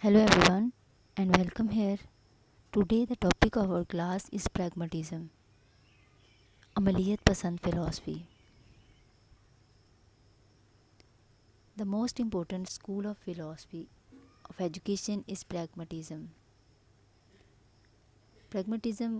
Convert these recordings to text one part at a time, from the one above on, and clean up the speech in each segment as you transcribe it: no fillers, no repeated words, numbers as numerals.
Hello everyone and welcome here. Today the topic of our class is pragmatism, amaliyat pasand philosophy. The most important school of philosophy of education is pragmatism. Pragmatism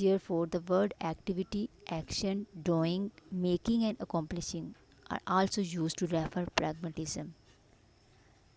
Therefore, the word activity, action, doing, making and accomplishing are also used to refer pragmatism.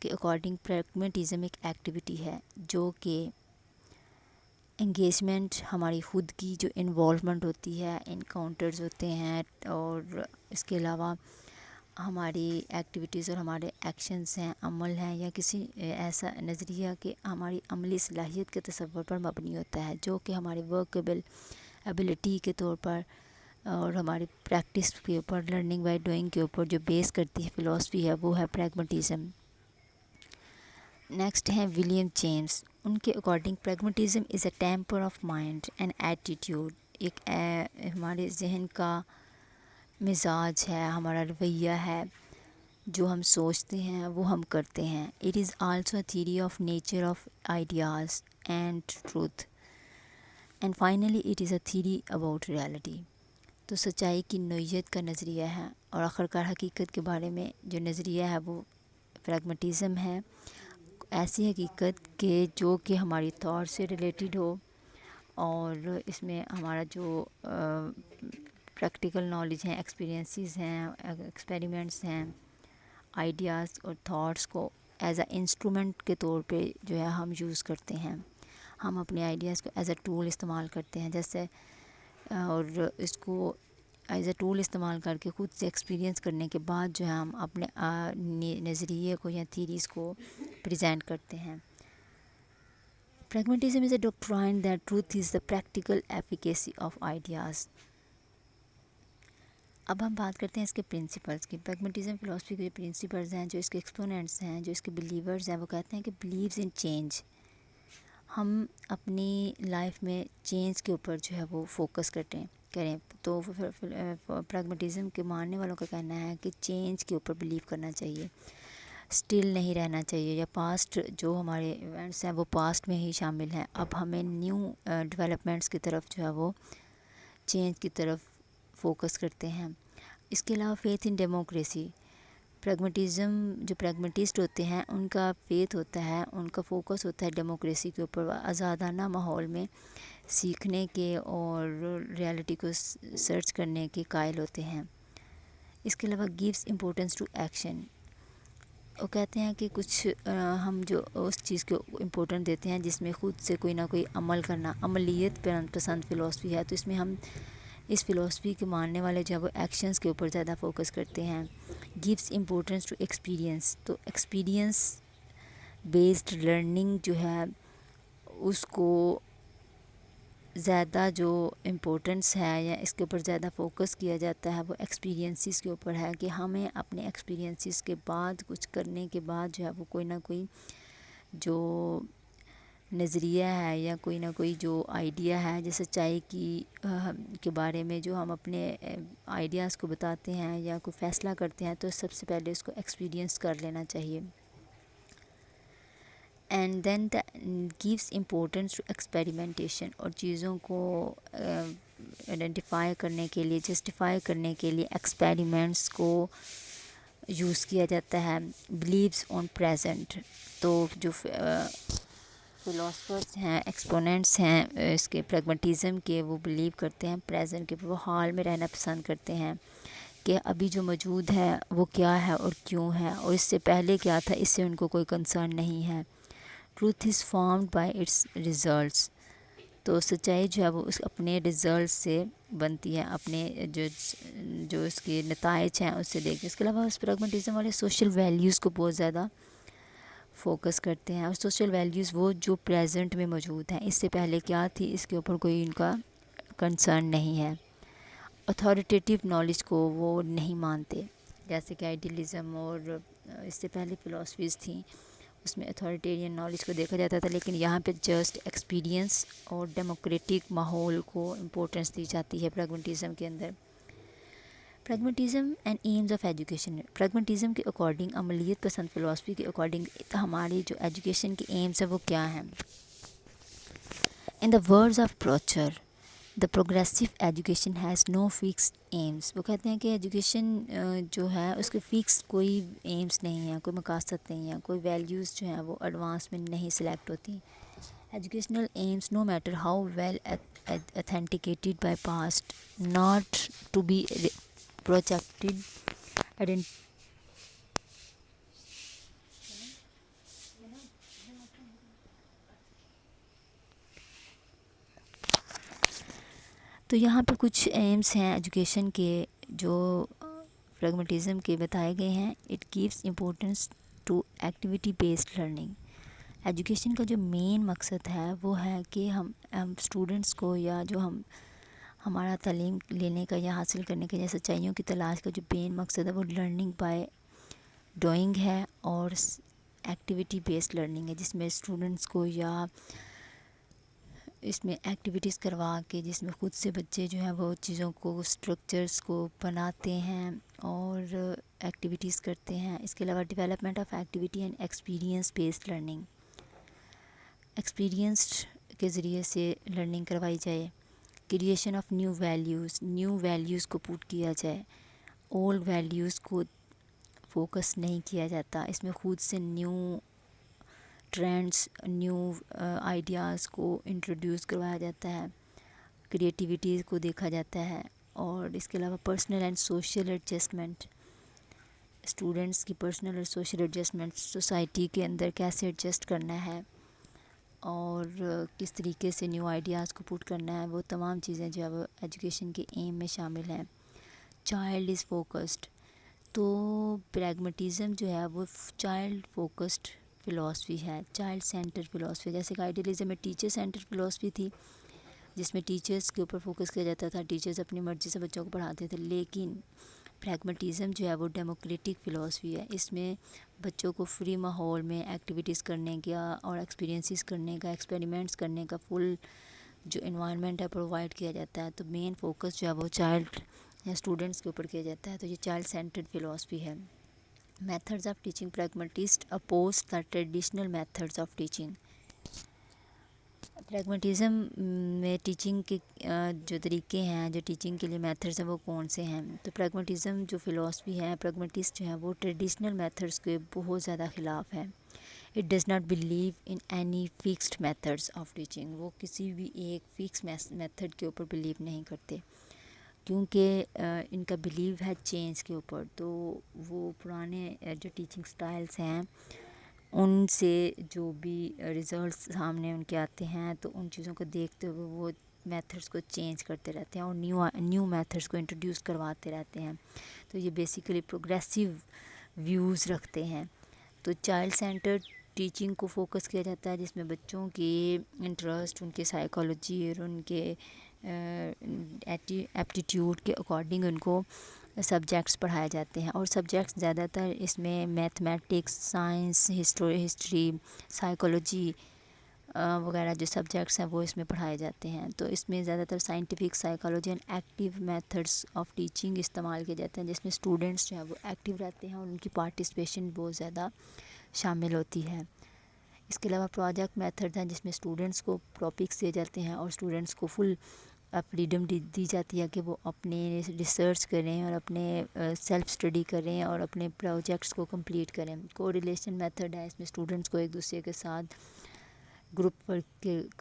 کے according pragmatism ایک activity ہے جو کہ engagement, ہماری خود کی جو involvement ہوتی ہے، انکاؤنٹرز ہوتے ہیں، اور اس کے علاوہ ہماری ایکٹیویٹیز اور ہمارے ایکشنز ہیں، عمل ہیں، یا کسی ایسا نظریہ کہ ہماری عملی صلاحیت کے تصور پر مبنی ہوتا ہے، جو کہ ہماری ورکیبل ایبلٹی کے طور پر اور ہماری پریکٹس کے اوپر، لرننگ بائی ڈوئنگ کے اوپر جو بیس کرتی ہے فلاسفی ہے، وہ ہے پریگمیٹزم۔ نیکسٹ ہیں ولیم جیمس، ان کے according pragmatism is a temper of mind and attitude, ایک ہمارے ذہن کا مزاج ہے، ہمارا رویہ ہے، جو ہم سوچتے ہیں وہ ہم کرتے ہیں۔ It is also a theory of nature of ideas and truth, and finally it is a theory about reality. تو سچائی کی نوعیت کا نظریہ ہے، اور آخرکار حقیقت کے بارے میں جو نظریہ ہے وہ پریگمیٹزم ہے، ایسی حقیقت کہ جو کہ ہماری تھاٹ سے ریلیٹڈ ہو، اور اس میں ہمارا جو پریکٹیکل نالج ہیں، ایکسپیرینسز ہیں، ایکسپیریمنٹس ہیں، آئیڈیاز اور تھاٹس کو ایز اے انسٹرومنٹ کے طور پہ جو ہے ہم یوز کرتے ہیں، ہم اپنے آئیڈیاز کو ایز اے ٹول استعمال کرتے ہیں، جیسے اور اس کو ایز اے ٹول استعمال کر کے خود سے ایکسپیرینس کرنے کے بعد جو ہے ہم اپنے نظریے کو یا تھیریز کو پریزنٹ کرتے ہیں۔ Pragmatism is a doctrine that truth is the practical efficacy of ideas۔ اب ہم بات کرتے ہیں اس کے پرنسپلس کی۔ پریگمیٹزم فلاسفی کے جو پرنسپلز ہیں، جو اس کے ایکسپوننٹس ہیں، جو اس کے بلیورز ہیں، وہ کہتے ہیں کہ بلیوز ان چینج، ہم اپنی لائف میں چینج کے اوپر جو ہے وہ فوکس کریں تو پریگمیٹزم کے ماننے والوں کا کہنا ہے کہ چینج کے اوپر بلیو کرنا چاہیے، اسٹل نہیں رہنا چاہیے، یا پاسٹ جو ہمارے ایونٹس ہیں وہ پاسٹ میں ہی شامل ہیں، اب ہمیں نیو ڈیولپمنٹس کی طرف جو ہے وہ چینج کی طرف فوکس کرتے ہیں۔ اس کے علاوہ فیتھ ان ڈیموکریسی، پریگمیٹزم جو پریگمیٹسٹ ہوتے ہیں ان کا فیتھ ہوتا ہے، ان کا فوکس ہوتا ہے ڈیموکریسی کے اوپر، آزادانہ ماحول میں سیکھنے کے اور ریالٹی کو سرچ کرنے کے قائل ہوتے ہیں۔ اس کے علاوہ گیوز امپورٹنس ٹو ایکشن، وہ کہتے ہیں کہ کچھ ہم جو اس چیز کو امپورٹنٹ دیتے ہیں جس میں خود سے کوئی نہ کوئی عمل کرنا، عملیت پسند فلاسفی ہے، تو اس میں ہم اس فلاسفی کے ماننے والے جو ہے وہ ایکشنز کے اوپر زیادہ فوکس کرتے ہیں۔ گیوز امپورٹنس ٹو ایکسپیرینس، تو ایکسپیرینس بیسڈ لرننگ جو ہے اس کو زیادہ جو امپورٹنس ہے یا اس کے اوپر زیادہ فوکس کیا جاتا ہے وہ ایکسپیرینسز کے اوپر ہے، کہ ہمیں اپنے ایکسپیرینسز کے بعد کچھ کرنے کے بعد جو ہے وہ کوئی نہ کوئی جو نظریہ ہے یا کوئی نہ کوئی جو آئیڈیا ہے، جیسے سچائی کی کے بارے میں جو ہم اپنے آئیڈیاز کو بتاتے ہیں یا کوئی فیصلہ کرتے ہیں، تو سب سے پہلے اس کو ایکسپیرینس کر لینا چاہیے۔ And then gives importance to experimentation, اور چیزوں کو آئیڈینٹیفائی کرنے کے لیے، جسٹیفائی کرنے کے لیے ایکسپیریمنٹس کو یوز کیا جاتا ہے۔ بلیوز آن پریزنٹ، تو جو فلاسفرس ہیں، ایکسپوننٹس ہیں اس کے پریگمیٹزم کے، وہ بلیو کرتے ہیں پریزنٹ کے، وہ حال میں رہنا پسند کرتے ہیں کہ ابھی جو موجود ہے وہ کیا ہے اور کیوں ہے، اور اس سے پہلے کیا تھا اس سے ان کو کوئی کنسرن نہیں ہے۔ Truth is formed by it's results, تو سچائی جو ہے وہ اس اپنے ریزلٹ سے بنتی ہے، اپنے جو اس کے نتائج ہیں اس سے دیکھ کے۔ اس کے علاوہ اس پریگمیٹزم والے سوشل ویلیوز کو بہت زیادہ فوکس کرتے ہیں، اور سوشل ویلیوز وہ جو پریزنٹ میں موجود ہیں، اس سے پہلے کیا تھی اس کے اوپر کوئی ان کا کنسرن نہیں ہے۔ اتھارٹیٹیو نالج کو وہ نہیں مانتے، جیسے کہ آئیڈیلزم اور اس سے پہلے فلاسفیز تھیں، اس میں اتھارٹیرین نالج کو دیکھا جاتا تھا، لیکن یہاں پہ جسٹ ایکسپیرینس اور ڈیموکریٹک ماحول کو امپورٹنس دی جاتی ہے پریگمیٹزم کے اندر۔ Pragmatism and aims of education, pragmatism کے اکارڈنگ، عملیت پسند فلاسفی کے اکارڈنگ ہماری جو ایجوکیشن کی ایمز ہیں وہ کیا ہیں؟ In the words of Procher, the progressive education has no fixed aims, وہ کہتے ہیں کہ ایجوکیشن جو ہے اس کے فکس کوئی ایمز نہیں ہیں، کوئی مقاصد نہیں ہیں، کوئی ویلیوز جو ہیں وہ ایڈوانس میں نہیں سلیکٹ ہوتی۔ Educational aims no matter how well authenticated by past not to be projected تو یہاں پہ کچھ ایمس ہیں ایجوکیشن کے جو پریگمیٹزم کے بتائے گئے ہیں. It gives importance to activity based learning. Education کا جو مین مقصد ہے وہ ہے کہ ہم اسٹوڈنٹس کو یا جو ہمارا تعلیم لینے کا یا حاصل کرنے کا یا سچائیوں کی تلاش کا جو مین مقصد ہے وہ لرننگ بائی ڈوئنگ ہے اور ایکٹیویٹی بیسڈ لرننگ ہے، جس میں اسٹوڈنٹس کو یا اس میں ایکٹیویٹیز کروا کے جس میں خود سے بچے جو ہیں وہ چیزوں کو اسٹرکچرس کو بناتے ہیں اور ایکٹیویٹیز کرتے ہیں. اس کے علاوہ development of activity and experience based learning, experienced کے ذریعے سے لرننگ کروائی جائے. کریشن آف نیو ویلیوز کو پوٹ کیا جائے. اولڈ ویلیوز کو فوکس نہیں کیا جاتا، اس میں خود سے نیو ٹرینڈس نیو آئیڈیاز کو انٹروڈیوس کروایا جاتا ہے، کریٹیویٹیز کو دیکھا جاتا ہے. اور اس کے علاوہ personal and social adjustment, students کی پرسنل اور سوشل ایڈجسٹمنٹ، سوسائٹی کے اندر کیسے ایڈجسٹ کرنا ہے اور کس طریقے سے نیو آئیڈیاز کو پٹ کرنا ہے، وہ تمام چیزیں جو ہے وہ ایجوکیشن کے ایم میں شامل ہیں. چائلڈ از فوکسڈ، تو پریگمیٹزم جو ہے وہ چائلڈ فوکسڈ فلاسفی ہے، چائلڈ سینٹر فلاسفی. جیسے کہ آئیڈیلزم میں ٹیچر سینٹر فلاسفی تھی جس میں ٹیچرس کے اوپر فوکس کیا جاتا تھا، ٹیچرس اپنی مرضی سے بچوں کو پڑھاتے تھے. لیکن پریگمیٹزم جو ہے وہ ڈیموکریٹک فلاسفی ہے، اس میں بچوں کو فری ماحول میں ایکٹیویٹیز کرنے کا اور ایکسپیرینسز کرنے کا، ایکسپیریمنٹس کرنے کا فل جو انوائرمنٹ ہے پرووائڈ کیا جاتا ہے. تو مین فوکس جو ہے وہ چائلڈ یا اسٹوڈنٹس کے اوپر کیا جاتا ہے. تو یہ چائلڈ سینٹرڈ فلاسفی ہے. Methods of teaching, pragmatist oppose the traditional methods of teaching. Pragmatism میں ٹیچنگ کے جو طریقے ہیں، جو ٹیچنگ کے لیے میتھڈز ہیں وہ کون سے ہیں؟ تو پریگمیٹزم جو فلاسفی ہے، پریگمیٹسٹ جو ہیں وہ ٹریڈیشنل میتھڈز کے بہت زیادہ خلاف ہے. It does not believe in any fixed methods of teaching. وہ کسی بھی ایک فکس میتھڈ کے اوپر بلیو نہیں کرتے، کیونکہ ان کا بلیو ہے چینج کے اوپر. تو وہ پرانے جو ٹیچنگ سٹائلز ہیں ان سے جو بھی ریزلٹس سامنے ان کے آتے ہیں تو ان چیزوں کو دیکھتے ہوئے وہ میتھڈس کو چینج کرتے رہتے ہیں اور نیو میتھڈس کو انٹروڈیوس کرواتے رہتے ہیں. تو یہ بیسیکلی پروگریسیو ویوز رکھتے ہیں. تو چائلڈ سینٹرڈ ٹیچنگ کو فوکس کیا جاتا ہے جس میں بچوں کی انٹرسٹ، ان کے سائیکالوجی اور ان کے ایپٹیٹیوڈ کے اکارڈنگ ان کو سبجیکٹس پڑھائے جاتے ہیں. اور سبجیکٹس زیادہ تر اس میں میتھمیٹکس، سائنس، ہسٹری، سائیکالوجی وغیرہ جو سبجیکٹس ہیں وہ اس میں پڑھائے جاتے ہیں. تو اس میں زیادہ تر scientific, psychology and active methods of teaching استعمال کیے جاتے ہیں، جس میں اسٹوڈنٹس جو ہیں وہ ایکٹیو رہتے ہیں اور ان کی پارٹیسپیشن بہت زیادہ شامل ہوتی ہے. اس کے علاوہ پروجیکٹ میتھڈ ہیں جس میں اسٹوڈنٹس کو ٹاپکس دیے جاتے ہیں اور اسٹوڈنٹس کو فل فریڈم دی جاتی ہے کہ وہ اپنے ریسرچ کریں اور اپنے سیلف اسٹڈی کریں اور اپنے پروجیکٹس کو کمپلیٹ کریں. کو ریلیشن میتھڈ ہے، اس میں اسٹوڈنٹس کو ایک دوسرے کے ساتھ گروپ ورک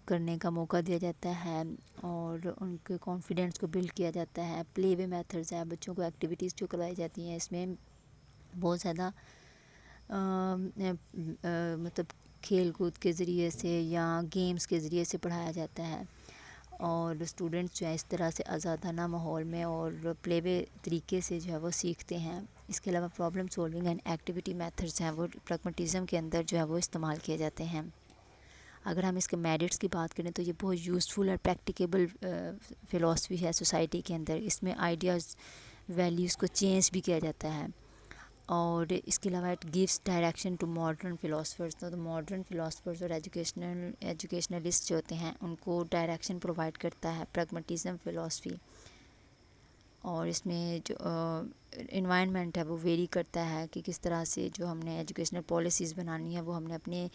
کرنے کا موقع دیا جاتا ہے اور ان کے کانفیڈنس کو بلڈ کیا جاتا ہے. پلے وے میتھڈز ہیں، بچوں کو ایکٹیویٹیز جو کروائی جاتی ہیں اس میں بہت زیادہ مطلب کھیل کود کے ذریعے سے یا گیمز کے ذریعے سے پڑھایا جاتا ہے اور اسٹوڈنٹس جو ہے اس طرح سے آزادانہ ماحول میں اور پلے وے طریقے سے جو ہے وہ سیکھتے ہیں. اس کے علاوہ problem solving and activity methods ہیں وہ پریگمیٹزم کے اندر جو ہے وہ استعمال کیے جاتے ہیں. اگر ہم اس کے میرٹس کی بات کریں تو یہ بہت یوزفل اور پریکٹیکیبل فلاسفی ہے سوسائٹی کے اندر. اس میں آئیڈیاز، ویلیوز کو چینج بھی کیا جاتا ہے. اور اس کے علاوہ it gives direction to modern philosophers. تو ماڈرن فلاسفرز اور ایجوکیشنلسٹ جو ہوتے ہیں ان کو ڈائریکشن پرووائڈ کرتا ہے پریگمیٹزم فلاسفی. اور اس میں جو انوائرمنٹ ہے وہ ویری کرتا ہے کہ کس طرح سے جو ہم نے ایجوکیشنل پالیسیز بنانی ہے وہ ہم نے اپنے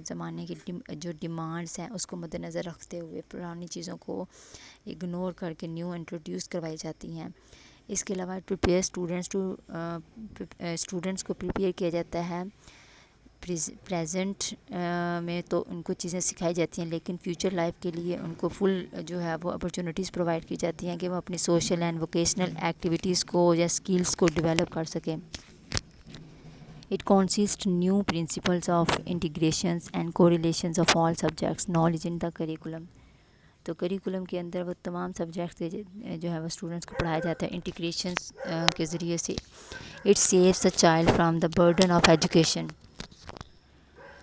زمانے کی جو ڈیمانڈس ہیں اس کو مد نظر رکھتے ہوئے پرانی چیزوں کو اگنور کر کے نیو انٹروڈیوس کروائی جاتی ہیں. اس کے علاوہ اسٹوڈنٹس کو پریپیئر کیا جاتا ہے پریزنٹ میں تو ان کو چیزیں سکھائی جاتی ہیں لیکن فیوچر لائف کے لیے ان کو فل جو ہے وہ اپرچونیٹیز پرووائڈ کی جاتی ہیں کہ وہ اپنی سوشل اینڈ ووکیشنل ایکٹیویٹیز کو یا اسکلس کو ڈیولپ کر سکیں. It consist new principles of integrations and correlations of all subjects knowledge in the curriculum. تو کریکولم کے اندر وہ تمام سبجیکٹس جو ہے وہ اسٹوڈنٹس کو پڑھایا جاتا ہے انٹیگریشنس کے ذریعے سے. It saves the child from the burden of education.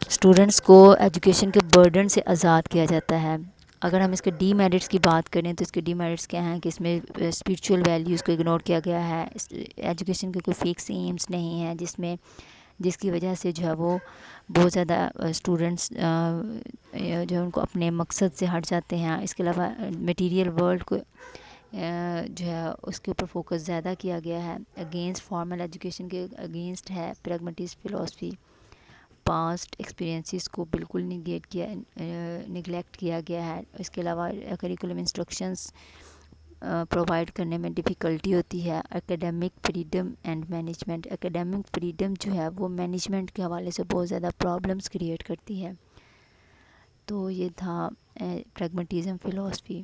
Students کو ایجوکیشن کے برڈن سے آزاد کیا جاتا ہے. اگر ہم اس کے ڈی میرٹس کی بات کریں تو اس کے ڈی میرٹس کیا ہیں کہ اس میں اسپریچول ویلیوز کو اگنور کیا گیا ہے. ایجوکیشن کے کوئی فکس ایمس نہیں ہیں جس کی وجہ سے جو ہے وہ بہت زیادہ اسٹوڈنٹس جو ہے ان کو اپنے مقصد سے ہٹ جاتے ہیں. اس کے علاوہ میٹیریل ورلڈ کو جو ہے اس کے اوپر فوکس زیادہ کیا گیا ہے. اگینسٹ فارمل ایجوکیشن کے اگینسٹ ہے پریگمیٹسٹ فلاسفی. پاسٹ ایکسپیرینسز کو بالکل نگلیکٹ کیا گیا ہے. اس کے علاوہ کریکولم انسٹرکشنز پرووائڈ کرنے میں ڈیفیکلٹی ہوتی ہے. Academic freedom and management. Academic freedom جو ہے وہ مینجمنٹ کے حوالے سے بہت زیادہ پرابلمس کریٹ کرتی ہے. تو یہ تھا پریگمیٹزم فلاسفی.